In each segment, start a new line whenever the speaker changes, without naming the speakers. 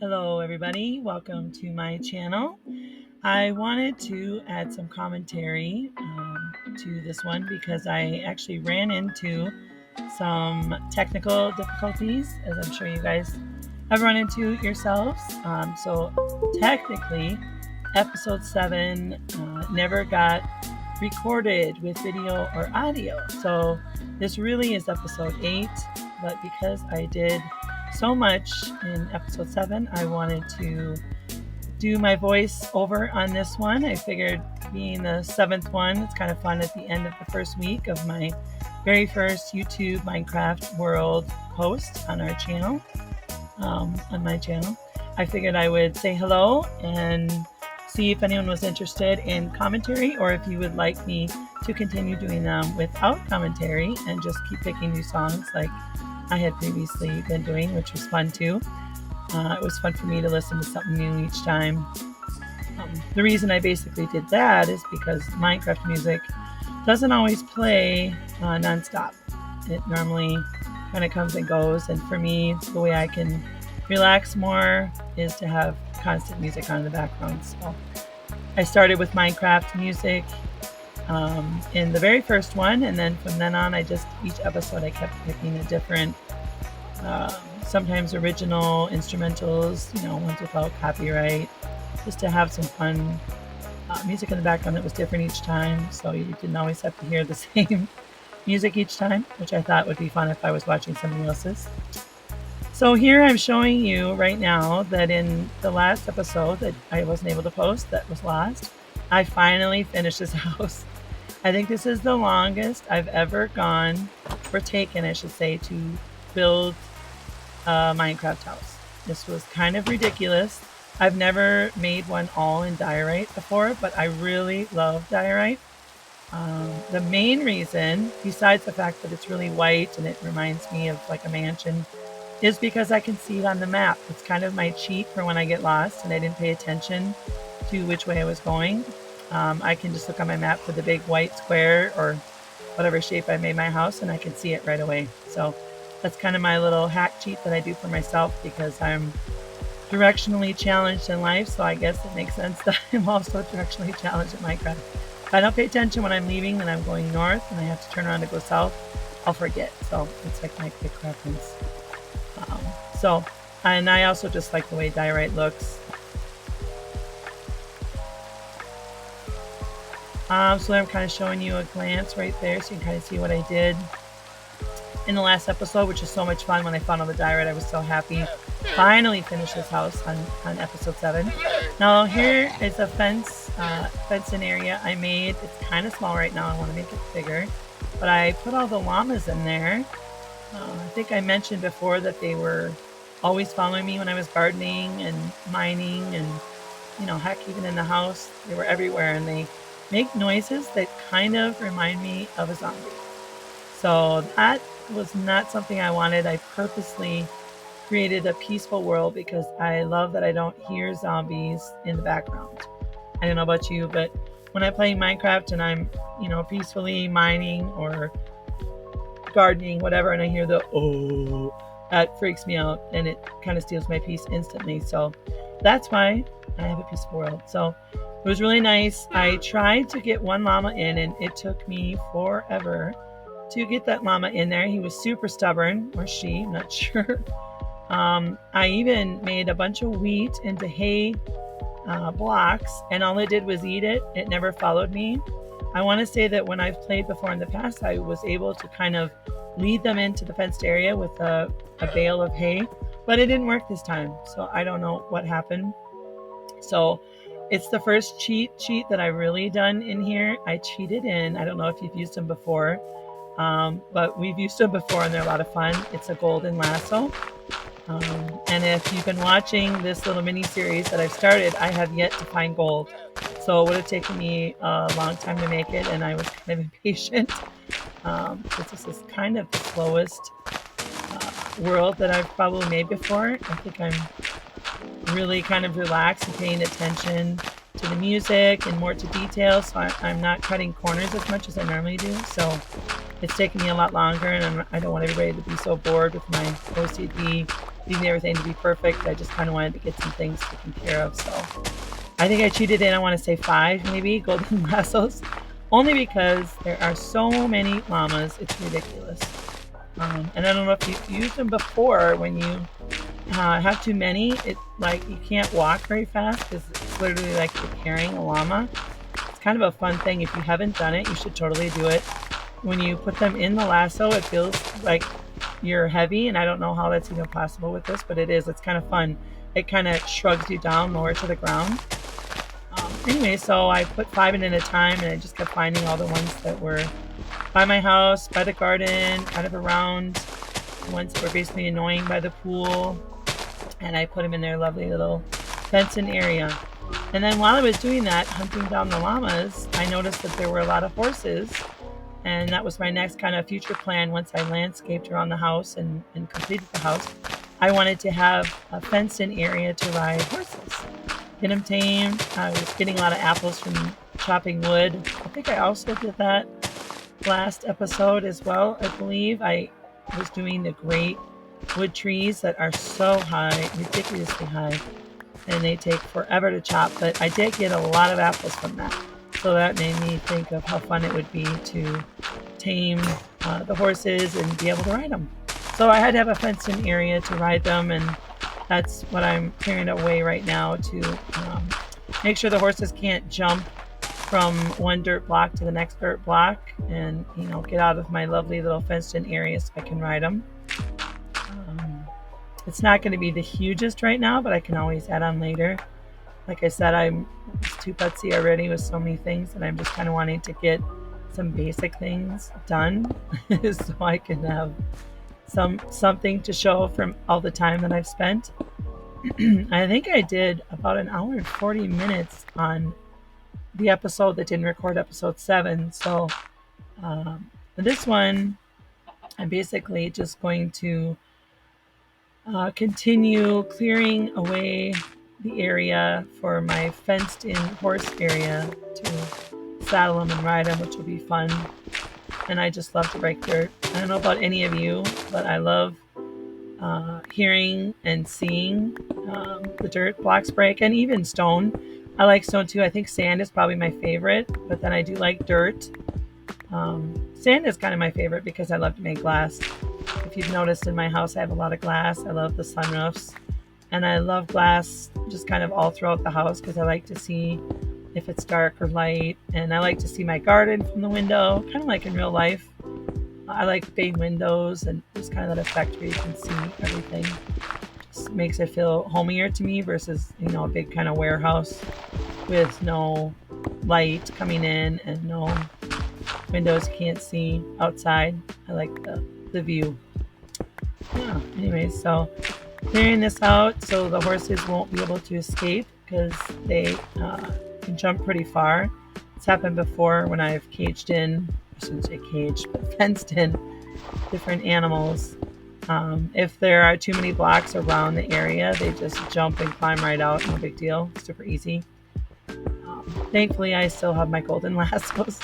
Hello, everybody. Welcome to my channel. I wanted to add some commentary to this one because I actually ran into some technical difficulties, as I'm sure you guys have run into yourselves. So, technically, episode 7 never got recorded with video or audio. So, this really is episode 8, but because I did so much in episode 7, I wanted to do my voice over on this one. I figured being the 7th one, it's kind of fun at the end of the first week of my very first YouTube Minecraft World post on our channel, on my channel. I figured I would say hello and see if anyone was interested in commentary or if you would like me to continue doing them without commentary and just keep picking new songs like I had previously been doing, which was fun too. It was fun for me to listen to something new each time. The reason I basically did that is because Minecraft music doesn't always play nonstop. It normally kind of comes and goes, and for me, the way I can relax more is to have constant music on in the background. So I started with Minecraft music in the very first one, and then from then on, each episode I kept picking a different, sometimes original instrumentals, ones without copyright, just to have some fun music in the background that was different each time, so you didn't always have to hear the same music each time, which I thought would be fun if I was watching somebody else's. So here I'm showing you right now that in the last episode that I wasn't able to post, that was lost, I finally finished this house. I think this is the longest I've ever gone, or taken, I should say, to build a Minecraft house. This was kind of ridiculous. I've never made one all in diorite before, but I really love diorite. The main reason, besides the fact that it's really white and it reminds me of like a mansion, is because I can see it on the map. It's kind of my cheat for when I get lost and I didn't pay attention to which way I was going. I can just look on my map for the big white square or whatever shape I made my house and I can see it right away. So that's kind of my little hack cheat that I do for myself because I'm directionally challenged in life. So I guess it makes sense that I'm also directionally challenged in Minecraft. If I don't pay attention when I'm leaving and I'm going north and I have to turn around to go south, I'll forget. So it's like my quick reference. And I also just like the way diorite looks. So I'm kind of showing you a glance right there so you can kind of see what I did in the last episode, which is so much fun. When I found all the diorite, I was so happy. Finally finished this house on episode 7. Now here is a fenced-in area I made. It's kind of small right now. I want to make it bigger. But I put all the llamas in there. I think I mentioned before that they were always following me when I was gardening and mining and, heck, even in the house, they were everywhere and they make noises that kind of remind me of a zombie. So that was not something I wanted. I purposely created a peaceful world because I love that I don't hear zombies in the background. I don't know about you, but when I play Minecraft and I'm, peacefully mining or gardening, whatever, and I hear the oh, that freaks me out and it kind of steals my peace instantly. So that's why I have a peaceful world. So it was really nice. I tried to get one llama in and it took me forever to get that llama in there. He was super stubborn, or she, I'm not sure. I even made a bunch of wheat into hay blocks and all it did was eat it. It never followed me. I want to say that when I've played before in the past, I was able to kind of lead them into the fenced area with a bale of hay, but it didn't work this time. So I don't know what happened. So it's the first cheat that I've really done in here. I cheated in, I don't know if you've used them before, but we've used them before and they're a lot of fun. It's a golden lasso. And if you've been watching this little mini series that I've started, I have yet to find gold. So it would have taken me a long time to make it, and I was kind of impatient. Because this is kind of the slowest world that I've probably made before. I think I'm really kind of relaxed and paying attention to the music and more to details. So I'm not cutting corners as much as I normally do. So it's taking me a lot longer, and I don't want everybody to be so bored with my OCD needing everything to be perfect. I just kind of wanted to get some things taken care of. So I think I cheated in, I want to say 5 maybe golden lassos, only because there are so many llamas. It's ridiculous. And I don't know if you've used them before. When you have too many, it like you can't walk very fast because it's literally like you're carrying a llama. It's kind of a fun thing. If you haven't done it, you should totally do it. When you put them in the lasso, it feels like you're heavy, and I don't know how that's even possible with this, but it is. It's kind of fun. It kind of shrugs you down lower to the ground. Anyway, so I put 5 in at a time, and I just kept finding all the ones that were by my house, by the garden, kind of around, the ones that were basically annoying by the pool, and I put them in their lovely little fenced-in area. And then while I was doing that, hunting down the llamas, I noticed that there were a lot of horses, and that was my next kind of future plan. Once I landscaped around the house and completed the house, I wanted to have a fenced-in area to ride horses, get them tamed. I was getting a lot of apples from chopping wood. I think I also did that last episode as well. I believe I was doing the great wood trees that are so high, ridiculously high, and they take forever to chop, but I did get a lot of apples from that. So that made me think of how fun it would be to tame the horses and be able to ride them. So I had to have a fenced-in area to ride them, and that's what I'm clearing away right now to make sure the horses can't jump from one dirt block to the next dirt block, and get out of my lovely little fenced-in area so I can ride them. It's not going to be the hugest right now, but I can always add on later. Like I said, I'm too putsy already with so many things, and I'm just kind of wanting to get some basic things done so I can have something to show from all the time that I've spent. I think I did about an hour and 40 minutes on the episode that didn't record, episode 7. So this one, I'm basically just going to continue clearing away the area for my fenced-in horse area to saddle them and ride them, which will be fun. And I just love to break dirt. I don't know about any of you, but I love hearing and seeing the dirt blocks break, and even stone. I like stone too. I think sand is probably my favorite, but then I do like dirt. Sand is kind of my favorite because I love to make glass. If you've noticed, in my house I have a lot of glass. I love the sunroofs, and I love glass just kind of all throughout the house because I like to see if it's dark or light, and I like to see my garden from the window, kind of like in real life. I like bay windows and just kind of that effect where you can see everything. Just makes it feel homier to me versus a big kind of warehouse with no light coming in and no windows you can't see outside. I like the view. Yeah, anyways, so clearing this out so the horses won't be able to escape because they can jump pretty far. It's happened before when I've caged in, I shouldn't say caged, but fenced in different animals. If there are too many blocks around the area, they just jump and climb right out. No big deal. Super easy. Thankfully, I still have my golden lassos.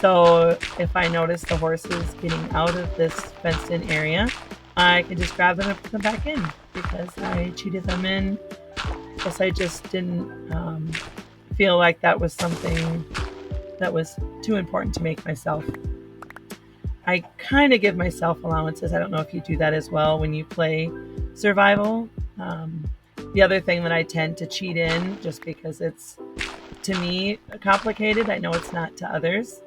So if I notice the horses getting out of this fenced-in area, I can just grab them and put them back in because I cheated them in. I guess I just didn't feel like that was something that was too important to make myself. I kind of give myself allowances. I don't know if you do that as well when you play survival. The other thing that I tend to cheat in, just because it's, to me, complicated. I know it's not to others.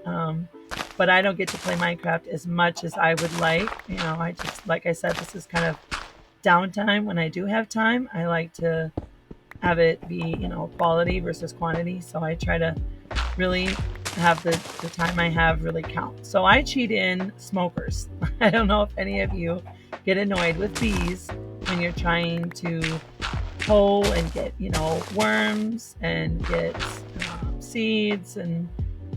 But I don't get to play Minecraft as much as I would like. I just, like I said, this is kind of downtime. When I do have time, I like to have it be, quality versus quantity. So I try to really have the time I have really count. So I cheat in smokers. I don't know if any of you get annoyed with bees when you're trying to hoe and get, worms and get seeds and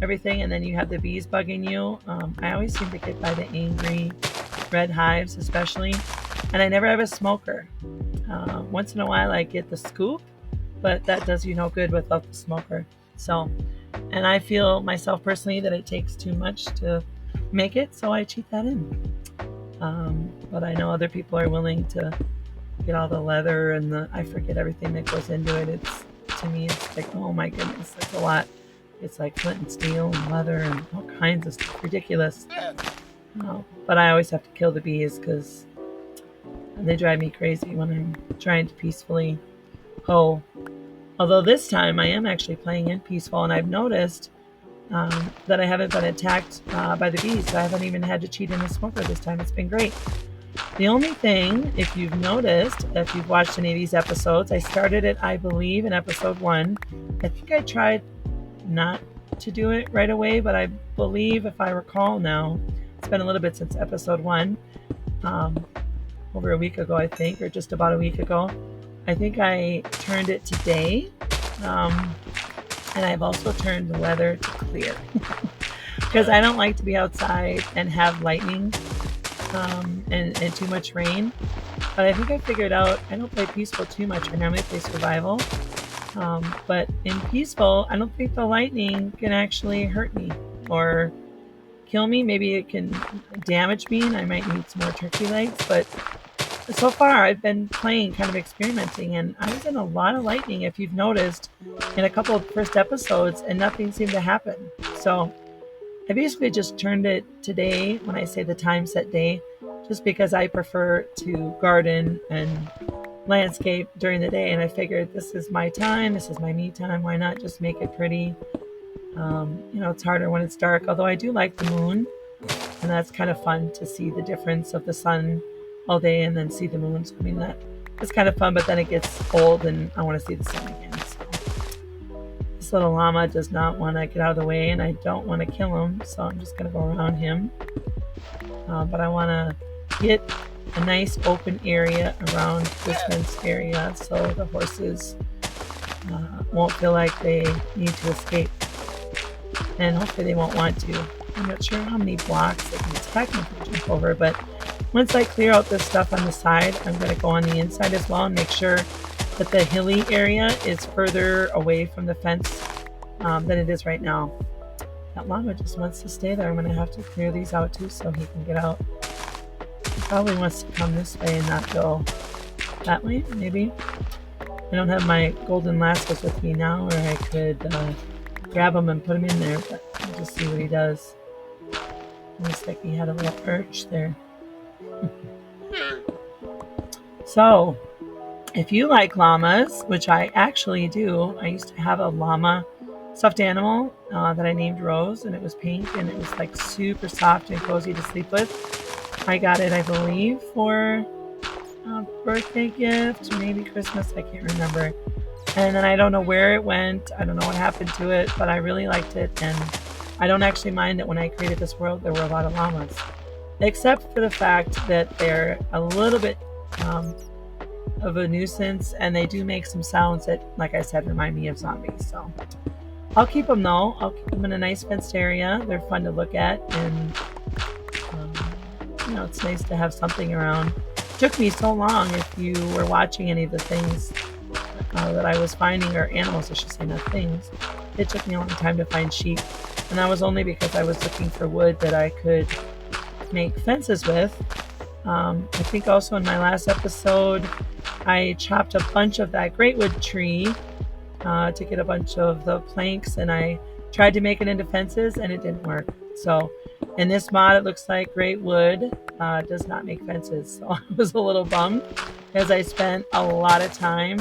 everything, and then you have the bees bugging you. I always seem to get by the angry red hives especially, and I never have a smoker. Once in a while I get the scoop, but that does you no good without the smoker. So, and I feel myself personally that it takes too much to make it, so I cheat that in. But I know other people are willing to get all the leather and I forget everything that goes into it. To me, it's like, oh my goodness, that's a lot. It's like flint and steel and leather and all kinds of stuff. Ridiculous. But I always have to kill the bees because they drive me crazy when I'm trying to peacefully hoe. Although this time I am actually playing in peaceful, and I've noticed that I haven't been attacked by the bees. So I haven't even had to cheat in the smoker this time. It's been great. The only thing, if you've noticed, if you've watched any of these episodes, I started it, I believe, in episode 1. I think I tried not to do it right away, but I believe, if I recall now, it's been a little bit since episode 1, over a week ago, I think, or just about a week ago. I think I turned it today, and I've also turned the weather to clear because I don't like to be outside and have lightning and too much rain. But I think I figured out I don't play peaceful too much. I normally play survival. But in peaceful, I don't think the lightning can actually hurt me or kill me. Maybe it can damage me and I might need some more turkey legs. But so far I've been playing, kind of experimenting, and I was in a lot of lightning, if you've noticed, in a couple of first episodes, and nothing seemed to happen. So I basically just turned it today, when I say the time set day, just because I prefer to garden and landscape during the day, and I figured this is my time, this is my me time, why not just make it pretty? It's harder when it's dark, although I do like the moon, and that's kind of fun to see the difference of the sun all day and then see the moon. So, I mean, that's kind of fun, but then it gets old and I want to see the sun again. So this little llama does not want to get out of the way, and I don't want to kill him, so I'm just going to go around him. But I want to get a nice open area around this fenced area so the horses won't feel like they need to escape, and hopefully they won't want to. I'm not sure how many blocks they can technically jump over, but once I clear out this stuff on the side, I'm going to go on the inside as well and make sure that the hilly area is further away from the fence than it is right now. That llama just wants to stay there. I'm going to have to clear these out too so he can get out. He probably wants to come this way and not go that way, maybe. I don't have my golden lassos with me now, or I could grab him and put him in there, but I'll just see what he does. Looks like he had a little perch there. So, if you like llamas, which I actually do, I used to have a llama stuffed animal that I named Rose, and it was pink, and it was like super soft and cozy to sleep with. I got it, I believe, for a birthday gift, maybe Christmas, I can't remember. And then I don't know where it went, I don't know what happened to it, but I really liked it, and I don't actually mind that when I created this world there were a lot of llamas. Except for the fact that they're a little bit of a nuisance, and they do make some sounds that, like I said, remind me of zombies. So I'll keep them though. I'll keep them in a nice fenced area. They're fun to look at, and it's nice to have something around. It took me so long, if you were watching any of the things that I was finding, or animals I should say, not things. It took me a long time to find sheep, and that was only because I was looking for wood that I could make fences with. I think also in my last episode I chopped a bunch of that greatwood tree to get a bunch of the planks, and I tried to make it into fences and it didn't work. So in this mod it looks like greatwood does not make fences, so I was a little bummed because I spent a lot of time,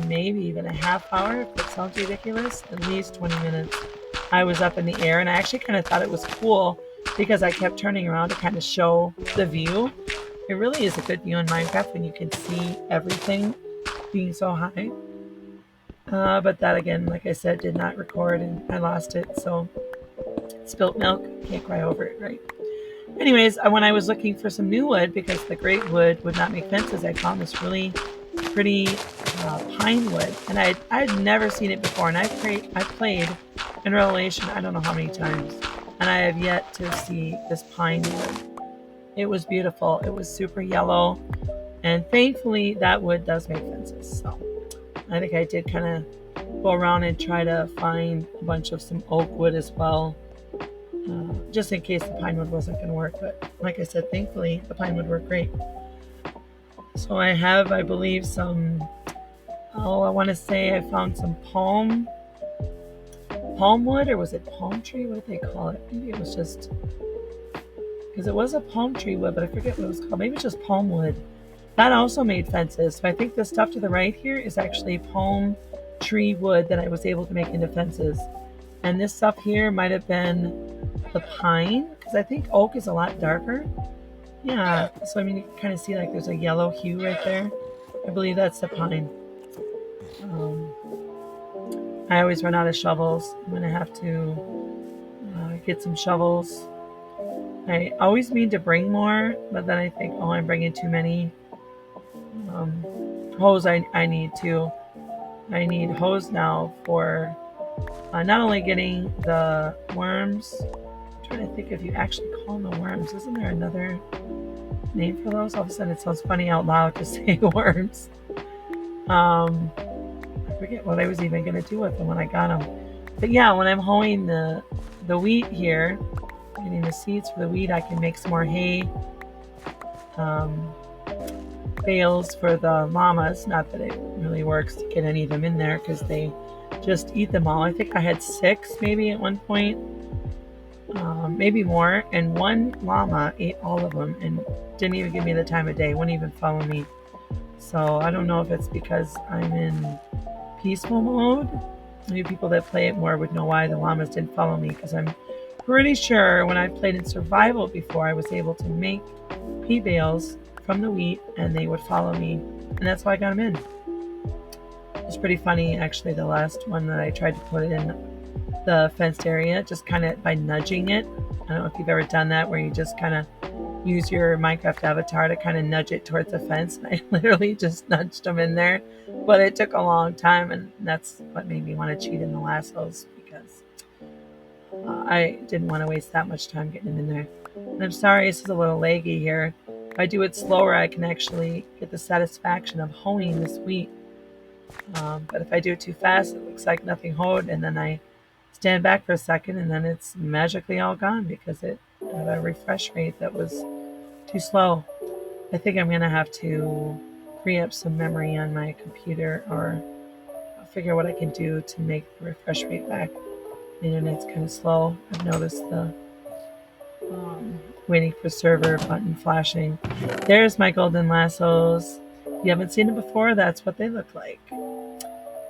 maybe even a half hour, if that sounds ridiculous, at least 20 minutes. I was up in the air, and I actually kind of thought it was cool because I kept turning around to kind of show the view. It really is a good view in Minecraft when you can see everything being so high. But that, again, like I said, did not record, and I lost it. So spilt milk, can't cry over it, right? Anyways, when I was looking for some new wood, because the great wood would not make fences, I found this really pretty pine wood, and I'd never seen it before, and I played in Revelation I don't know how many times, and I have yet to see this pine wood. It was beautiful. It was super yellow, and thankfully that wood does make fences. So I think I did kind of go around and try to find a bunch of some oak wood as well, just in case the pine wood wasn't going to work. But like I said, thankfully the pine wood worked great. So I have, I believe, some, oh, I want to say I found some palm wood, or was it palm tree? What did they call it? Maybe it was just, because it was a palm tree wood, but I forget what it was called. Maybe it's just palm wood. That also made fences. So I think the stuff to the right here is actually palm tree wood that I was able to make into fences. And this stuff here might have been the pine, because I think oak is a lot darker. Yeah, so I mean, you can kind of see like there's a yellow hue right there. I believe that's the pine. Um, I always run out of shovels. I'm gonna have to get some shovels. I always mean to bring more, but then I think, oh, I'm bringing too many. Hose I need too. I need hose now for not only getting the worms. I'm trying to think if you actually call them the worms. Isn't there another name for those? All of a sudden it sounds funny out loud to say worms. I forget what I was even going to do with them when I got them. But yeah, when I'm hoeing the wheat here, getting the seeds for the wheat, I can make some more hay bales for the llamas. Not that it really works to get any of them in there because they just eat them all. I think I had 6 maybe at one point, maybe more, and one llama ate all of them and didn't even give me the time of day, wouldn't even follow me. So I don't know if it's because I'm in peaceful mode. Maybe people that play it more would know why the llamas didn't follow me, because I'm pretty sure when I played in survival before, I was able to make pea bales from the wheat and they would follow me, and that's why I got them in. It's pretty funny actually, the last one that I tried to put in the fenced area, just kind of by nudging it. I don't know if you've ever done that, where you just kind of use your Minecraft avatar to kind of nudge it towards the fence. I literally just nudged them in there, but it took a long time, and that's what made me want to cheat in the lassos, because I didn't want to waste that much time getting them in there. And I'm sorry, this is a little laggy here. If I do it slower, I can actually get the satisfaction of hoeing this wheat. But if I do it too fast, it looks like nothing hoed, and then I stand back for a second, and then it's magically all gone because it had a refresh rate that was too slow. I think I'm going to have to free up some memory on my computer, or I'll figure what I can do to make the refresh rate back. The internet's kind of slow. I've noticed the waiting for server button flashing. There's my golden lassos. If you haven't seen them before, that's what they look like.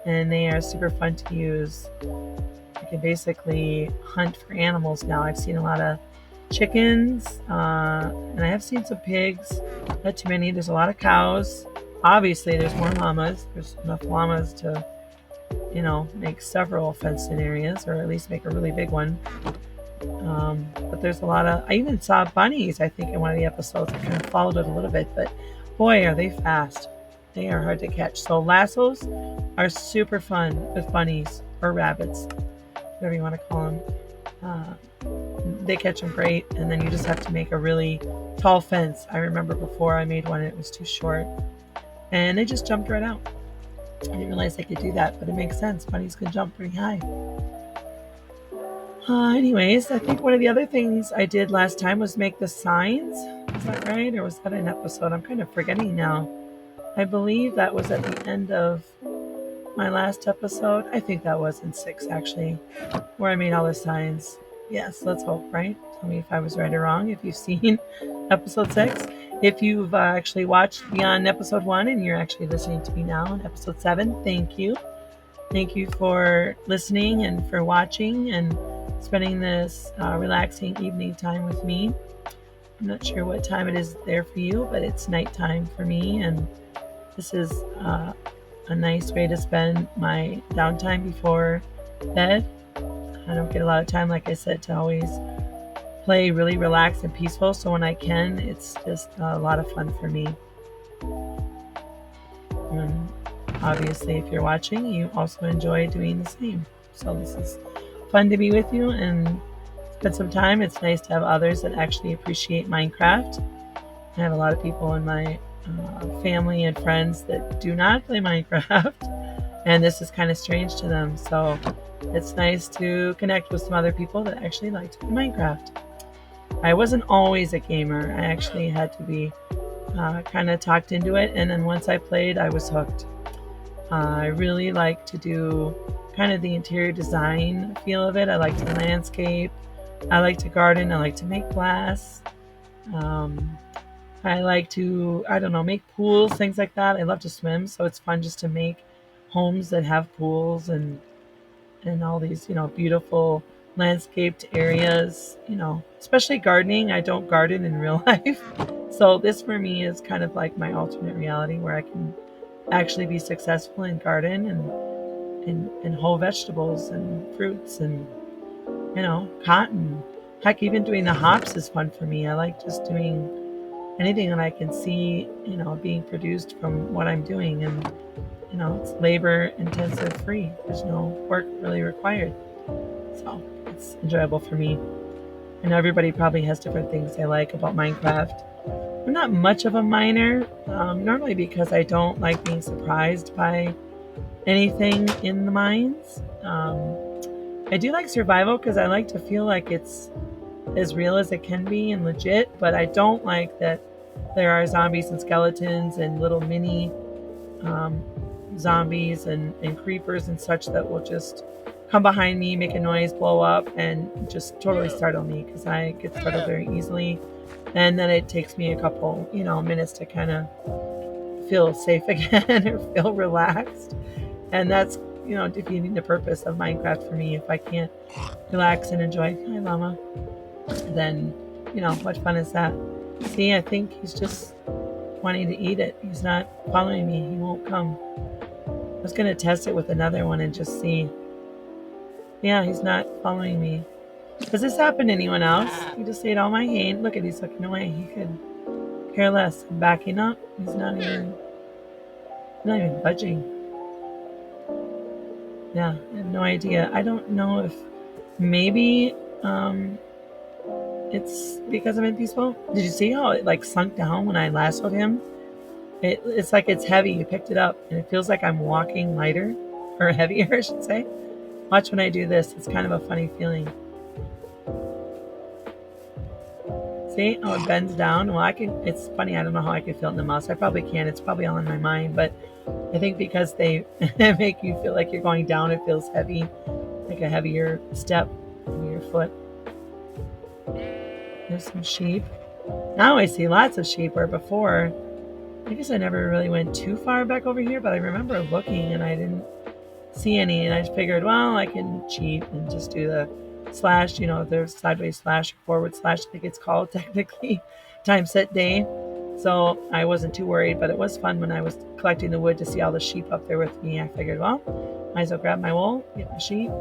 And they are super fun to use. You can basically hunt for animals now. I've seen a lot of chickens, and I have seen some pigs. Not too many. There's a lot of cows. Obviously, there's more llamas. There's enough llamas to, make several fenced-in areas, or at least make a really big one. But there's a lot of, I even saw bunnies, I think, in one of the episodes. I kind of followed it a little bit, but boy, are they fast. They are hard to catch. So lassos are super fun with bunnies or rabbits, whatever you want to call them. They catch them great, and then you just have to make a really tall fence. I remember before I made one, it was too short, and they just jumped right out. I didn't realize they could do that, but it makes sense. Bunnies can jump pretty high. Anyways, I think one of the other things I did last time was make the signs. Is that right? Or was that an episode? I'm kind of forgetting now. I believe that was at the end of my last episode. I think that was in 6, actually, where I made all the signs. Yes, let's hope, right? Tell me if I was right or wrong, if you've seen episode 6. If you've actually watched beyond episode 1 and you're actually listening to me now in episode 7, thank you. Thank you for listening and for watching and spending this relaxing evening time with me. I'm not sure what time it is there for you, but it's nighttime for me, and this is a nice way to spend my downtime before bed. I don't get a lot of time, like I said, to always play really relaxed and peaceful, so when I can, it's just a lot of fun for me. And obviously, if you're watching, you also enjoy doing the same. So this is fun to be with you and spend some time. It's nice to have others that actually appreciate Minecraft. I have a lot of people in my family and friends that do not play Minecraft, and this is kind of strange to them. So it's nice to connect with some other people that actually like to play Minecraft. I wasn't always a gamer. I actually had to be kind of talked into it, and then once I played, I was hooked. I really like to do kind of the interior design feel of it. I like to landscape. I like to garden. I like to make glass. Um, I like to, I don't know, make pools, things like that. I love to swim, so it's fun just to make homes that have pools and all these, beautiful landscaped areas, especially gardening. I don't garden in real life. So this for me is kind of like my alternate reality where I can actually be successful in garden and whole vegetables and fruits and cotton. Heck, even doing the hops is fun for me. I like just doing anything that I can see, being produced from what I'm doing, and it's labor intensive free. There's no work really required. So it's enjoyable for me. I know everybody probably has different things they like about Minecraft. I'm not much of a miner, normally because I don't like being surprised by anything in the mines. I do like survival because I like to feel like it's as real as it can be and legit, but I don't like that there are zombies and skeletons and little mini um, zombies and creepers and such that will just come behind me, make a noise, blow up, and just totally startle me because I get startled very easily. And then it takes me a couple, minutes to kind of feel safe again or feel relaxed. And that's, defeating the purpose of Minecraft for me. If I can't relax and enjoy, hi llama, then, what fun is that? See, I think he's just wanting to eat it. He's not following me. He won't come. I was going to test it with another one and just see. Yeah, he's not following me. Does this happen to anyone else? He just ate all my hay. Look at, he's looking away. He could care less. I'm backing up. He's not even budging. Yeah, I have no idea. I don't know if maybe it's because I'm in peaceful. Did you see how it like sunk down when I lassoed him? It's like it's heavy. You picked it up and it feels like I'm walking lighter or heavier, I should say. Watch when I do this. It's kind of a funny feeling. See? Oh, it bends down. Well, it's funny. I don't know how I can feel it in the mouse. I probably can. It's probably all in my mind. But I think because they make you feel like you're going down, it feels heavy, like a heavier step in your foot. There's some sheep. Now I see lots of sheep where before, I guess I never really went too far back over here, but I remember looking and I didn't see any, and I just figured, well, I can cheat and just do the slash, there's sideways slash, forward slash, I think it's called technically, time set day. So I wasn't too worried, but it was fun when I was collecting the wood to see all the sheep up there with me. I figured, well, might as well grab my wool, get my sheep.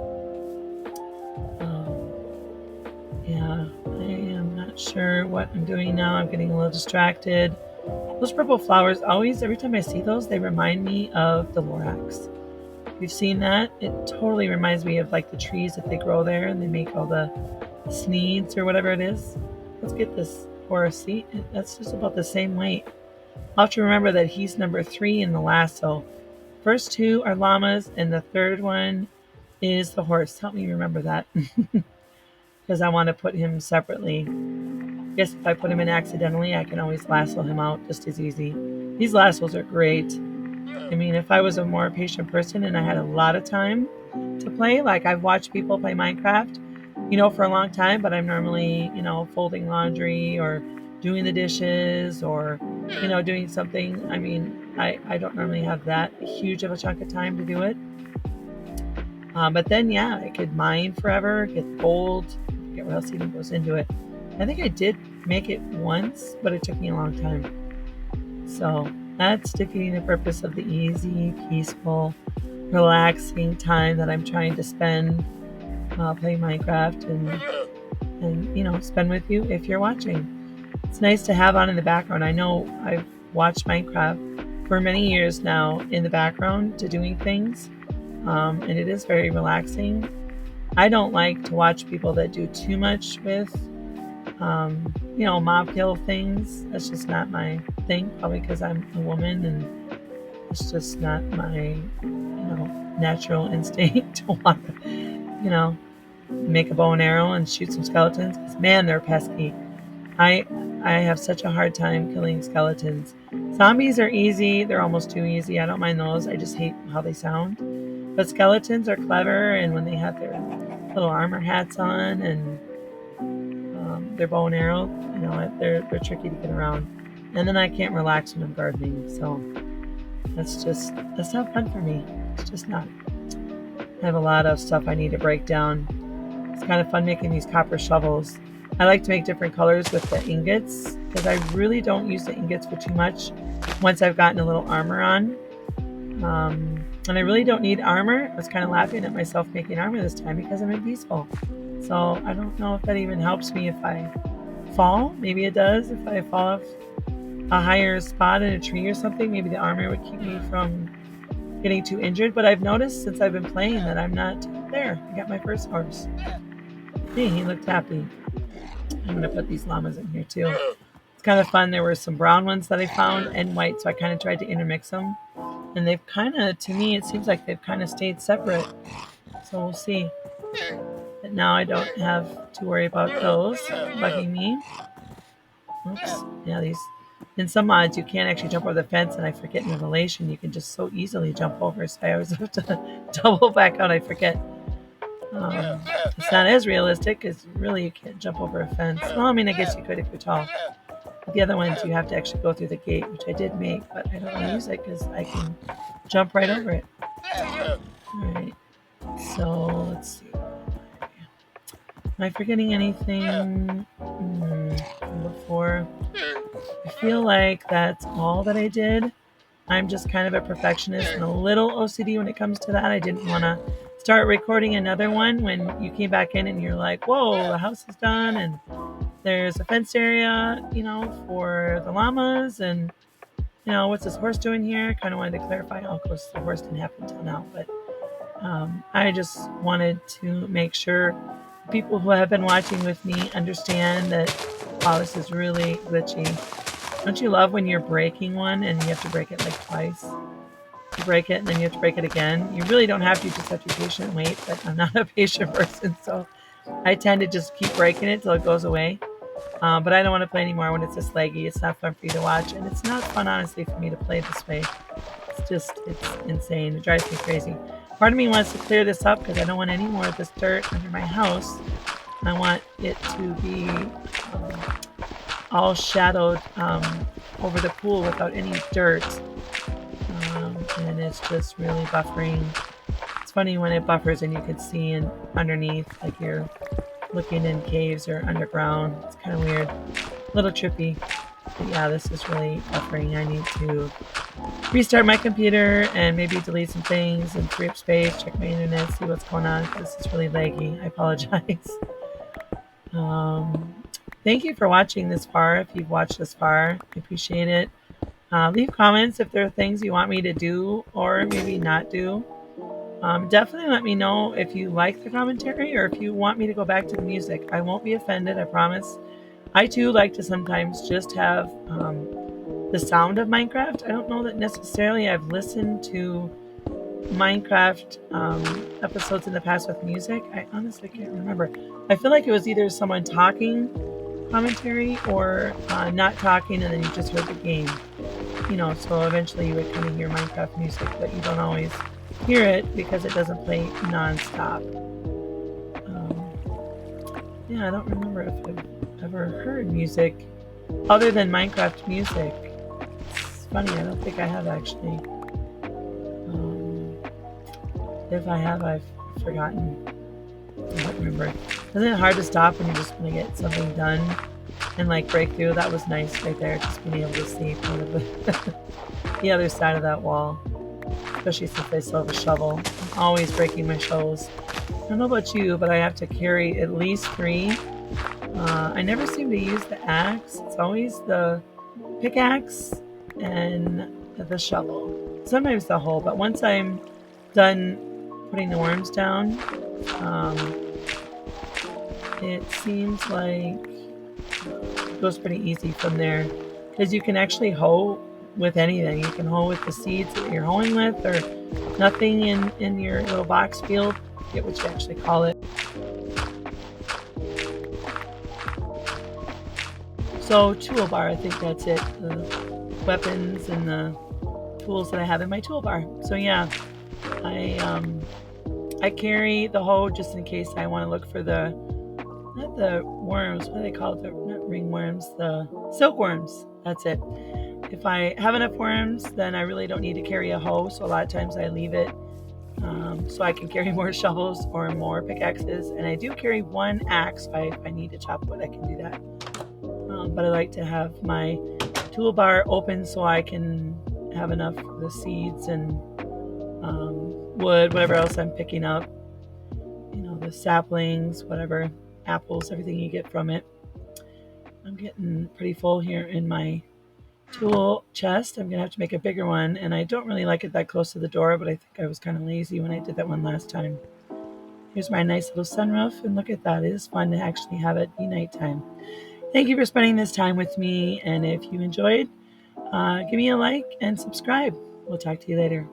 Yeah, I am not sure what I'm doing now. I'm getting a little distracted. Those purple flowers, always, every time I see those, they remind me of the Lorax. You've seen that? It totally reminds me of like the trees that they grow there and they make all the sneeds or whatever it is. Let's get this horse. See, that's just about the same weight. I'll have to remember that he's number 3 in the lasso. First 2 are llamas and the third one is the horse. Help me remember that because I want to put him separately. I guess if I put him in accidentally, I can always lasso him out just as easy. These lassos are great. I mean, if I was a more patient person and I had a lot of time to play, like I've watched people play Minecraft, for a long time, but I'm normally, folding laundry or doing the dishes or, doing something. I mean, I don't normally have that huge of a chunk of time to do it. But then, yeah, I could mine forever, get gold, I forget what else even goes into it. I think I did make it once, but it took me a long time. So that's defeating the purpose of the easy, peaceful, relaxing time that I'm trying to spend playing Minecraft and spend with you if you're watching. It's nice to have on in the background. I know I've watched Minecraft for many years now in the background to doing things, and it is very relaxing. I don't like to watch people that do too much with mob kill things. That's just not my thing, probably because I'm a woman and it's just not my, natural instinct to want to, make a bow and arrow and shoot some skeletons. Because, man, they're pesky. I I have such a hard time killing skeletons. Zombies are easy. They're almost too easy. I don't mind those. I just hate how they sound. But skeletons are clever, and when they have their little armor hats on and their bow and arrow, they're tricky to get around. And then I can't relax when I'm gardening. So that's not fun for me. It's just not. I have a lot of stuff I need to break down. It's kind of fun making these copper shovels. I like to make different colors with the ingots because I really don't use the ingots for too much once I've gotten a little armor on. And I really don't need armor. I was kind of laughing at myself making armor this time because I'm invisible. So I don't know if that even helps me if I fall. Maybe it does. If I fall off a higher spot in a tree or something, maybe the armor would keep me from getting too injured. But I've noticed since I've been playing that I'm not there. I got my first horse. Hey, he looked happy. I'm going to put these llamas in here too. It's kind of fun. There were some brown ones that I found and white, so I kind of tried to intermix them. And they've kind of, to me, it seems like they've kind of stayed separate. So we'll see. But now I don't have to worry about those bugging me. Oops. Yeah, these. In some mods, you can't actually jump over the fence, and I forget in Revelation, you can just so easily jump over. So I always have to double back out. I forget. It's not as realistic because really you can't jump over a fence. Well, I mean, I guess you could if you're tall. But the other ones, you have to actually go through the gate, which I did make, but I don't want to use it because I can jump right over it. All right. So let's see. Am I forgetting anything from before? I feel like that's all that I did. I'm just kind of a perfectionist and a little OCD when it comes to that. I didn't want to start recording another one when you came back in and you're like, whoa, the house is done and there's a fenced area, for the llamas and, what's this horse doing here? Kind of wanted to clarify. Of course, the horse didn't happen until now, but I just wanted to make sure people who have been watching with me understand that, wow, this is really glitchy. Don't you love when you're breaking one and you have to break it like twice? You break it and then you have to break it again. You really don't have to, you just have to be patient and wait, but I'm not a patient person, so I tend to just keep breaking it till it goes away. But I don't want to play anymore when it's this laggy. It's not fun for you to watch, and it's not fun, honestly, for me to play this way. It's insane. It drives me crazy. Part of me wants to clear this up because I don't want any more of this dirt under my house. I want it to be all shadowed over the pool without any dirt. And it's just really buffering. It's funny when it buffers and you can see underneath, like you're looking in caves or underground. It's kind of weird. A little trippy. But yeah, this is really buffering. I need to restart my computer and maybe delete some things and free up space, check my internet, see what's going on. This is really laggy. I apologize. Thank you for watching this far. If you've watched this far, I appreciate it. Leave comments if there are things you want me to do or maybe not do. Definitely let me know if you like the commentary or if you want me to go back to the music. I won't be offended, I promise. I too like to sometimes just have the sound of Minecraft. I don't know that necessarily I've listened to Minecraft episodes in the past with music. I honestly can't remember. I feel like it was either someone talking commentary or not talking and then you just heard the game. So eventually you would kind of hear Minecraft music, but you don't always hear it because it doesn't play non-stop. I don't remember if I've ever heard music other than Minecraft music. It's funny, I don't think I have actually. If I have, I've forgotten. I don't remember. Isn't it hard to stop when you just want to get something done and like break through? That was nice right there, just being able to see kind of the other side of that wall. Especially since I still have a shovel. I'm always breaking my shovels. I don't know about you, but I have to carry at least 3. I never seem to use the axe. It's always the pickaxe and the shovel. Sometimes the hoe, but once I'm done putting the worms down, it seems like it goes pretty easy from there. Because you can actually hoe with anything. You can hoe with the seeds that you're hoeing with or nothing in your little box field. I forget what you actually call it. So toolbar, I think that's it. The weapons and the tools that I have in my toolbar. So yeah, I I carry the hoe just in case I want to look for the not the worms. What do they call it? The not ringworms, the silkworms. That's it. If I have enough worms, then I really don't need to carry a hoe. So a lot of times I leave it so I can carry more shovels or more pickaxes. And I do carry one axe. If I need to chop wood, I can do that. But I like to have my toolbar open so I can have enough of the seeds and wood, whatever else I'm picking up. You know, the saplings, whatever, apples, everything you get from it. I'm getting pretty full here in my tool chest. I'm gonna have to make a bigger one, and I don't really like it that close to the door, but I think I was kind of lazy when I did that one last time. Here's my nice little sunroof, and look at that. It is fun to actually have it be nighttime. Thank you for spending this time with me, and if you enjoyed, give me a like and subscribe. We'll talk to you later.